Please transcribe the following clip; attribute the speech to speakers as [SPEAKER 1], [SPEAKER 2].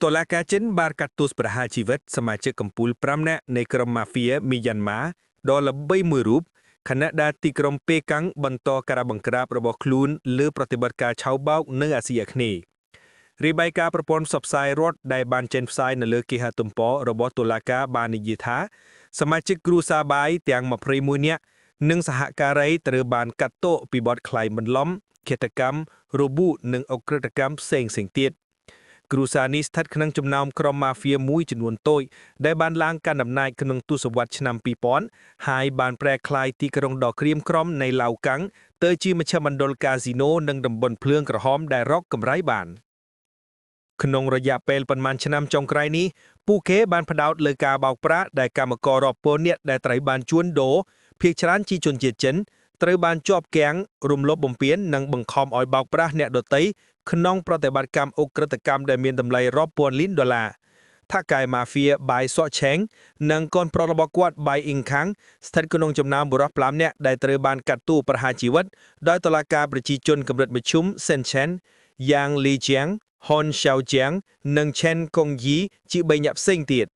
[SPEAKER 1] តុលាការចិនបានកាត់ទោសប្រហារជីវិតសមាជិកកម្ពុជា5នាក់នៃក្រុមម៉ាហ្វៀមីយ៉ាន់ម៉ាដ៏ល្បីមួយរូបខណៈដែលទីក្រុងប៉េកាំងបន្តការបង្ក្រាបរបស់ខ្លួនលើប្រតិបត្តិការឆៅបោកនៅអាស៊ីអាគ្នេយ៍រាយការណ៍ប្រព័ន្ធផ្សព្វផ្សាយរដ្ឋដែលបានចេញផ្សាយនៅលើគេហទំព័ររបស់តុលាការបាននិយាយថាសមាជិកគ្រួសារបាយទាំង21នាក់និងសហការីត្រូវបានកាត់ទោសពីបទក្លែងបន្លំឃាតកម្មរបួសនិងអក្រិតកម្មផ្សេងៗទៀតគ្រួសារនេះស្ថិតក្នុងចំណោមក្រុមម៉ាហ្វៀមួយចំនួនតូចដែលបានឡើងកាន់អំណាចក្នុងទសវត្សរ៍ឆ្នាំ2000ហើយបានប្រែក្លាយទីក្រុងដ៏ក្រៀមក្រំនៃឡាវកាំងទៅជាមជ្ឈមណ្ឌលកាស៊ីណូនិងតំបន់ភ្លើងក្រហមដែលរកកម្រៃបានក្នុងរយៈពេលប៉ុន្មានឆ្នាំចុងក្រោយនេះពួកគេបានផ្ដោតលើការបោកប្រាស់ដែលកម្មកររាប់ពាន់នាក់ដែលត្រូវបានជួញដូរភាគច្រើនជាជនជាតិចិនត្រូវបានជាប់គាំងរំលោភបំពាននិងបង្ខំឲ្យបោកប្រាស់អ្នកដទៃក្នុងប្រតិបត្តិកម្មអុក្រិតកម្មដែលមានតម្លៃរាប់ពាន់លានដុល្លារថាកែម៉ាហ្វៀបាយសក់ឆេងនិងកូនប្រុសរបស់គាត់បាយអ៊ីងខាំងស្ថិតក្នុងចំណោមបុរស5នាក់ដែលត្រូវបានកាត់ទោសប្រហារជីវិតដោយតុលាការប្រជាជនកម្រិតមធ្យមសិនឆេនយ៉ាងលីជៀងហុនឆៅជៀងនិងឆេនកុងយីជា3នាក់ផ្សេងទៀត